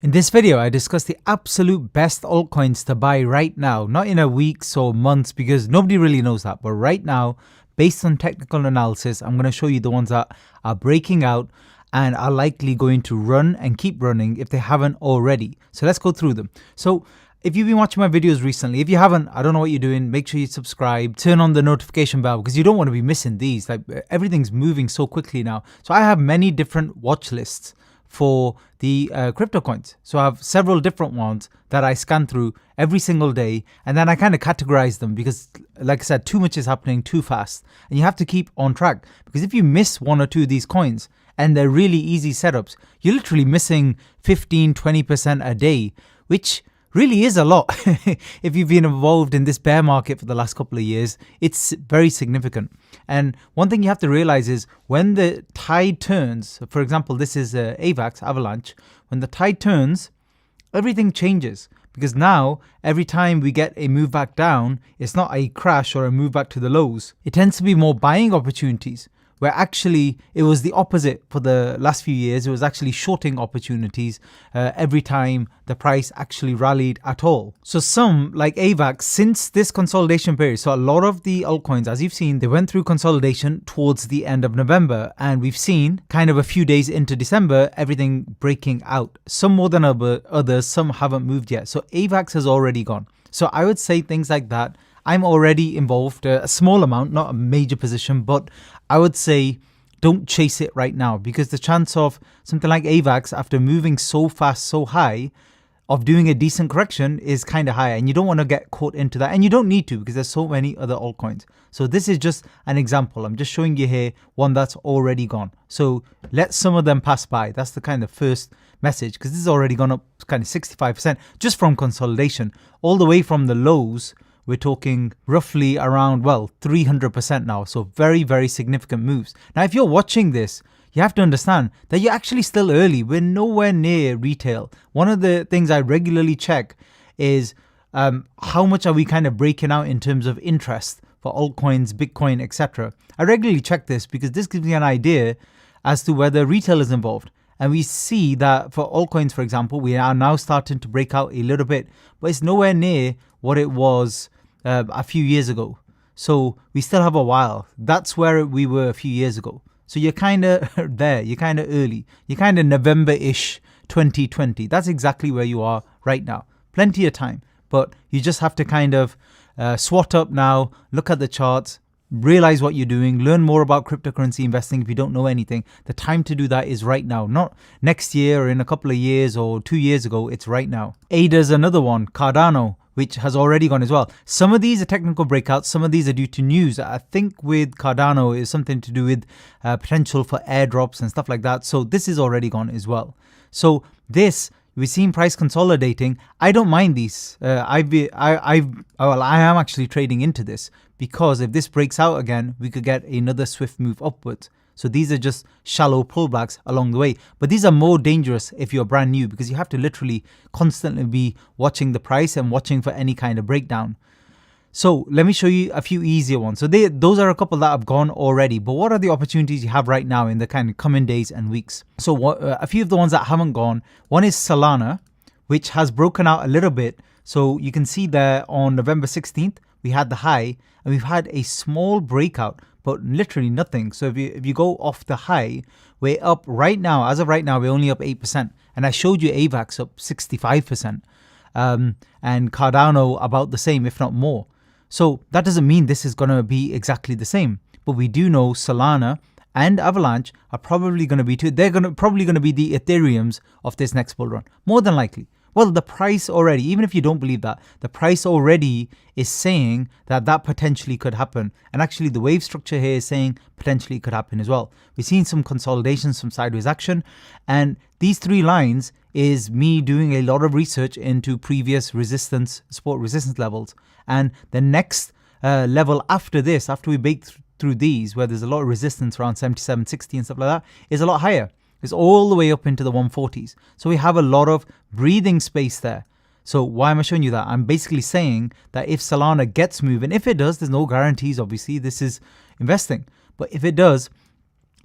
In this video, I discuss the absolute best altcoins to buy right now, not in a weeks or months because nobody really knows that. But right now, based on technical analysis, I'm going to show you the ones that are breaking out and are likely going to run and keep running if they haven't already. So let's go through them. So if you've been watching my videos recently, if you haven't, I don't know what you're doing. Make sure you subscribe, turn on the notification bell because you don't want to be missing these. Like everything's moving so quickly now. So I have many different watch lists for the crypto coins. So I have several different ones that I scan through every single day, and then I kind of categorize them because, like I said, too much is happening too fast, and you have to keep on track because if you miss one or two of these coins and they're really easy setups, you're literally missing 15-20% a day, which really is a lot. If you've been involved in this bear market for the last couple of years, it's very significant. And one thing you have to realize is when the tide turns, for example, this is AVAX, Avalanche, when the tide turns, everything changes. Because now, every time we get a move back down, it's not a crash or a move back to the lows. It tends to be more buying opportunities, where actually it was the opposite for the last few years. It was actually shorting opportunities every time the price actually rallied at all. So some, like AVAX, since this consolidation period, so a lot of the altcoins, as you've seen, they went through consolidation towards the end of November, and we've seen kind of a few days into December, everything breaking out. Some more than others, some haven't moved yet. So AVAX has already gone. So I would say things like that. I'm already involved, a small amount, not a major position, but I would say don't chase it right now because the chance of something like AVAX after moving so fast, so high, of doing a decent correction is kind of high, and you don't want to get caught into that, and you don't need to because there's so many other altcoins. So this is just an example. I'm just showing you here one that's already gone. So let some of them pass by. That's the kind of first message because this has already gone up kind of 65% just from consolidation, all the way from the lows. We're talking roughly around, 300% now. So very, very significant moves. Now, if you're watching this, you have to understand that you're actually still early. We're nowhere near retail. One of the things I regularly check is how much are we kind of breaking out in terms of interest for altcoins, Bitcoin, etc. I regularly check this because this gives me an idea as to whether retail is involved. And we see that for altcoins, for example, we are now starting to break out a little bit, but it's nowhere near what it was a few years ago. So we still have a while. That's where we were a few years ago. So you're kind of there. You're kind of early. You're kind of November-ish 2020. That's exactly where you are right now. Plenty of time. But you just have to kind of swat up now, look at the charts, realize what you're doing, learn more about cryptocurrency investing if you don't know anything. The time to do that is right now, not next year or in a couple of years or 2 years ago. It's right now. ADA's another one, Cardano, which has already gone as well. Some of these are technical breakouts. Some of these are due to news. I think with Cardano is something to do with potential for airdrops and stuff like that. So this is already gone as well. So this, we've seen price consolidating. I don't mind these. I am actually trading into this because if this breaks out again, we could get another swift move upwards. So these are just shallow pullbacks along the way. But these are more dangerous if you're brand new because you have to literally constantly be watching the price and watching for any kind of breakdown. So let me show you a few easier ones. So those are a couple that have gone already. But what are the opportunities you have right now in the kind of coming days and weeks? So a few of the ones that haven't gone. One is Solana, which has broken out a little bit. So you can see there on November 16th, we had the high and we've had a small breakout, but literally nothing. So if you go off the high, we're up right now. As of right now, we're only up 8%. And I showed you AVAX up 65%. And Cardano about the same, if not more. So that doesn't mean this is going to be exactly the same. But we do know Solana and Avalanche are probably going to be probably going to be the Ethereums of this next bull run. More than likely. Well, the price already, even if you don't believe that, the price already is saying that that potentially could happen. And actually the wave structure here is saying potentially it could happen as well. We've seen some consolidation, some sideways action. And these three lines is me doing a lot of research into previous support resistance levels. And the next level after this, after we break through these, where there's a lot of resistance around 77, 60 and stuff like that, is a lot higher. It's all the way up into the 140s. So we have a lot of breathing space there. So why am I showing you that? I'm basically saying that if Solana gets moving, if it does, there's no guarantees, obviously, this is investing. But if it does,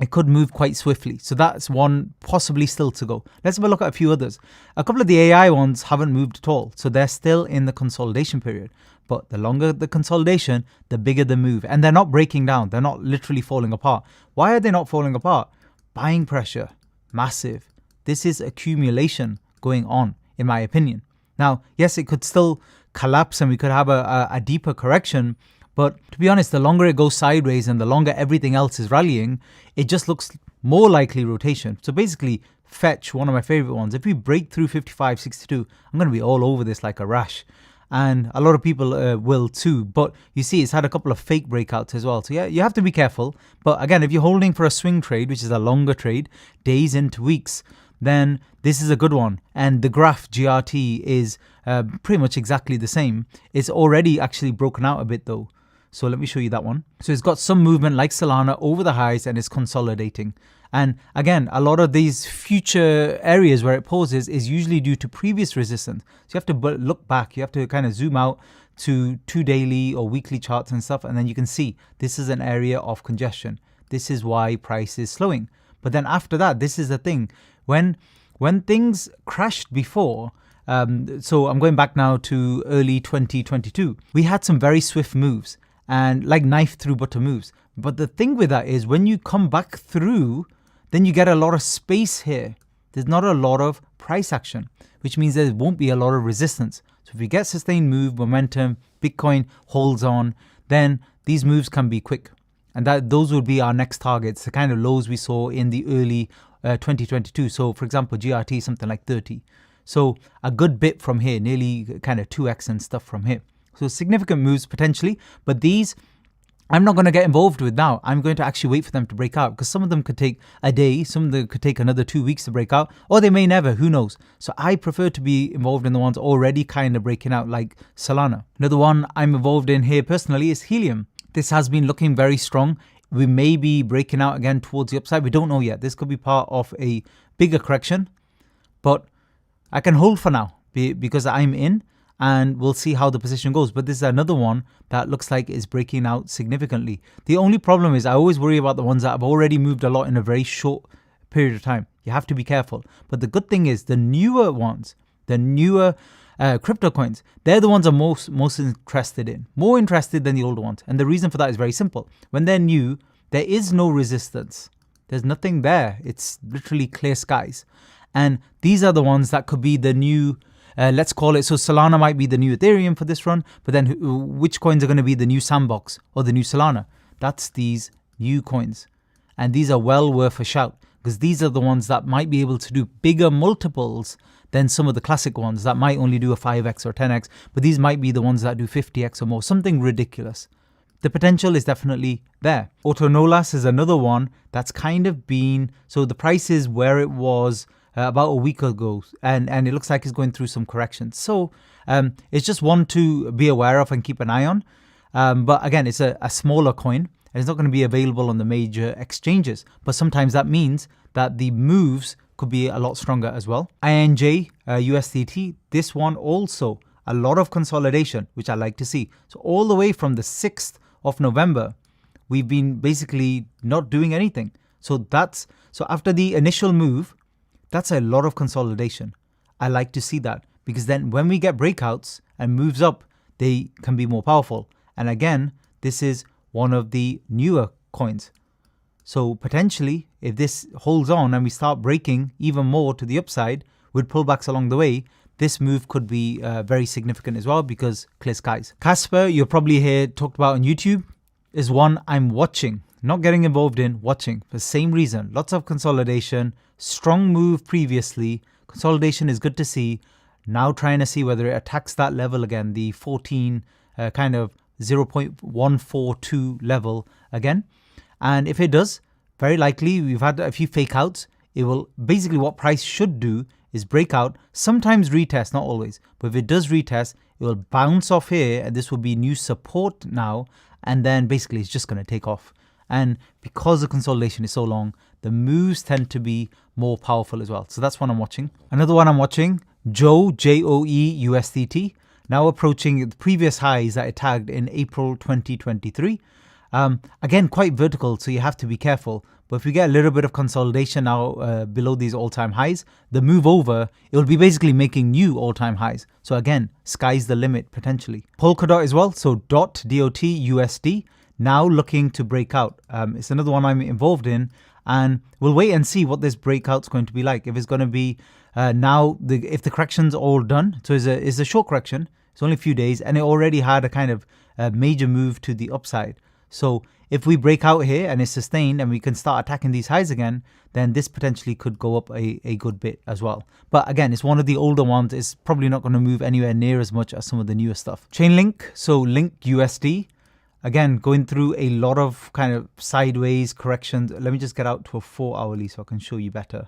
it could move quite swiftly. So that's one possibly still to go. Let's have a look at a few others. A couple of the AI ones haven't moved at all. So they're still in the consolidation period. But the longer the consolidation, the bigger the move. And they're not breaking down. They're not literally falling apart. Why are they not falling apart? Buying pressure, massive. This is accumulation going on, in my opinion. Now, yes, it could still collapse and we could have a deeper correction. But to be honest, the longer it goes sideways and the longer everything else is rallying, it just looks more likely rotation. So basically, fetch, one of my favorite ones. If we break through 55.62, I'm going to be all over this like a rash. And a lot of people will too. But you see, it's had a couple of fake breakouts as well. So yeah, you have to be careful. But again, if you're holding for a swing trade, which is a longer trade, days into weeks, then this is a good one. And the graph GRT is pretty much exactly the same. It's already actually broken out a bit though. So let me show you that one. So it's got some movement like Solana over the highs and it's consolidating. And again, a lot of these future areas where it pauses is usually due to previous resistance. So you have to look back. You have to kind of zoom out to 2 daily or weekly charts and stuff. And then you can see this is an area of congestion. This is why price is slowing. But then after that, this is the thing. When things crashed before, so I'm going back now to early 2022, we had some very swift moves and like knife through butter moves. But the thing with that is when you come back through, then you get a lot of space here. There's not a lot of price action, which means there won't be a lot of resistance. So if you get sustained move, momentum, Bitcoin holds on, then these moves can be quick. And those would be our next targets, the kind of lows we saw in the early 2022. So for example, GRT, something like 30. So a good bit from here, nearly kind of 2x and stuff from here. So significant moves potentially, but these I'm not going to get involved with now. I'm going to actually wait for them to break out because some of them could take a day, some of them could take another 2 weeks to break out, or they may never, who knows. So I prefer to be involved in the ones already kind of breaking out like Solana. Another one I'm involved in here personally is Helium. This has been looking very strong. We may be breaking out again towards the upside. We don't know yet. This could be part of a bigger correction, but I can hold for now because I'm in. And we'll see how the position goes. But this is another one that looks like is breaking out significantly. The only problem is I always worry about the ones that have already moved a lot in a very short period of time. You have to be careful. But the good thing is the newer ones, the newer crypto coins, they're the ones I'm most interested in. More interested than the older ones. And the reason for that is very simple. When they're new, there is no resistance. There's nothing there. It's literally clear skies. And these are the ones that could be the new let's call it, so Solana might be the new Ethereum for this run, but then which coins are going to be the new Sandbox or the new Solana? That's these new coins. And these are well worth a shout because these are the ones that might be able to do bigger multiples than some of the classic ones that might only do a 5x or 10x, but these might be the ones that do 50x or more, something ridiculous. The potential is definitely there. Autonolas is another one that's kind of been, so the price is where it was about a week ago, and it looks like it's going through some corrections. So it's just one to be aware of and keep an eye on. But again, it's a smaller coin, and it's not going to be available on the major exchanges. But sometimes that means that the moves could be a lot stronger as well. INJ, USDT, this one also, a lot of consolidation, which I like to see. So all the way from the 6th of November, we've been basically not doing anything. So after the initial move, that's a lot of consolidation. I like to see that because then when we get breakouts and moves up, they can be more powerful. And again, this is one of the newer coins. So potentially, if this holds on and we start breaking even more to the upside with pullbacks along the way, this move could be very significant as well because clear skies. Casper, you're probably here talked about on YouTube, is one I'm watching. Not getting involved in, watching for the same reason. Lots of consolidation, strong move previously. Consolidation is good to see. Now trying to see whether it attacks that level again, the 14 kind of 0.142 level again. And if it does, very likely we've had a few fake outs. It will basically what price should do is break out, sometimes retest, not always. But if it does retest, it will bounce off here and this will be new support now. And then basically it's just going to take off. And because the consolidation is so long, the moves tend to be more powerful as well. So that's one I'm watching. Another one I'm watching, Joe, Joe USDT, now approaching the previous highs that it tagged in April 2023. Again, quite vertical, so you have to be careful. But if we get a little bit of consolidation now below these all-time highs, the move over, it will be basically making new all-time highs. So again, sky's the limit potentially. Polkadot as well, so DOT USD, now looking to break out. It's another one I'm involved in, and we'll wait and see what this breakout's going to be like. If it's going to be if the correction's all done, so it's a short correction, it's only a few days, and it already had a kind of major move to the upside. So if we break out here and it's sustained and we can start attacking these highs again, then this potentially could go up a good bit as well. But again, it's one of the older ones. It's probably not going to move anywhere near as much as some of the newer stuff. Chainlink, so Link USD, again, going through a lot of kind of sideways corrections. Let me just get out to a 4 hourly so I can show you better.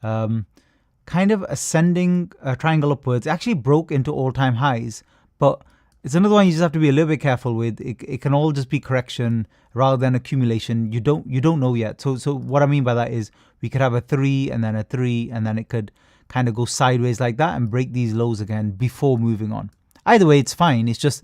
Kind of ascending triangle upwards. It actually broke into all-time highs, but it's another one you just have to be a little bit careful with. It can all just be correction rather than accumulation. You don't know yet. So what I mean by that is we could have a 3 and then a 3 and then it could kind of go sideways like that and break these lows again before moving on. Either way, it's fine. It's just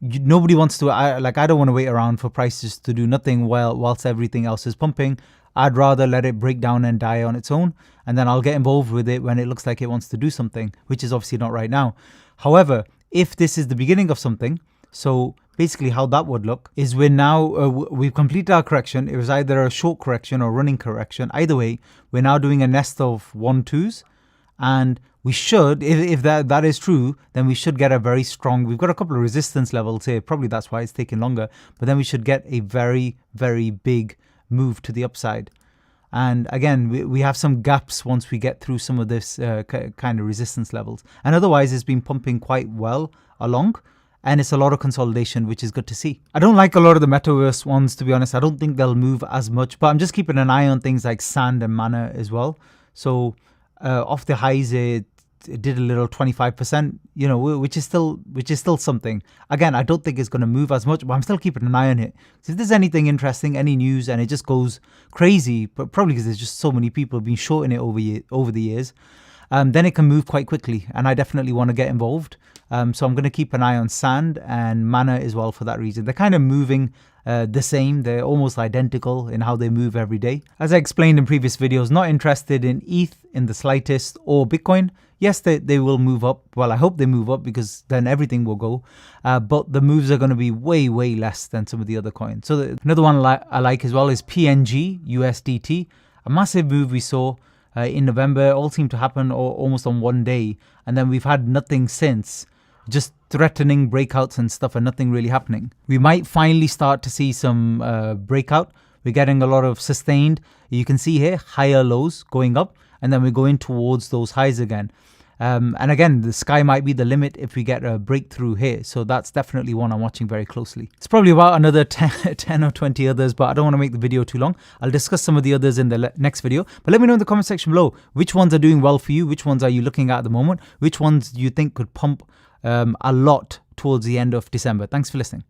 nobody wants to. I don't want to wait around for prices to do nothing whilst everything else is pumping. I'd rather let it break down and die on its own, and then I'll get involved with it when it looks like it wants to do something, which is obviously not right now. However, if this is the beginning of something, so basically how that would look is we've completed our correction. It was either a short correction or running correction. Either way, we're now doing a nest of 1-2s, and we should, if that is true, then we should get a very strong, we've got a couple of resistance levels here, probably that's why it's taking longer, but then we should get a very, very big move to the upside. And again, we have some gaps once we get through some of this kind of resistance levels. And otherwise, it's been pumping quite well along. And it's a lot of consolidation, which is good to see. I don't like a lot of the metaverse ones, to be honest. I don't think they'll move as much. But I'm just keeping an eye on things like Sand and Mana as well. So off the highs, it did a little 25%, which is still something. Again, I don't think it's going to move as much, but I'm still keeping an eye on it. So if there's anything interesting, any news, and it just goes crazy, but probably because there's just so many people have been shorting it over the years, then it can move quite quickly, and I definitely want to get involved. So I'm going to keep an eye on Sand and Mana as well for that reason. They're kind of moving the same. They're almost identical in how they move every day. As I explained in previous videos, not interested in ETH in the slightest or Bitcoin. Yes, they will move up. Well, I hope they move up because then everything will go. But the moves are going to be way, way less than some of the other coins. So another one I like as well is PNG USDT. A massive move we saw in November. All seemed to happen almost on one day. And then we've had nothing since. Just threatening breakouts and stuff and nothing really happening. We might finally start to see some breakout. We're getting a lot of sustained. You can see here, higher lows going up. And then we're going towards those highs again. And again, the sky might be the limit if we get a breakthrough here. So that's definitely one I'm watching very closely. It's probably about another 10 or 20 others, but I don't want to make the video too long. I'll discuss some of the others in the next video. But let me know in the comment section below, which ones are doing well for you? Which ones are you looking at the moment? Which ones do you think could pump a lot towards the end of December? Thanks for listening.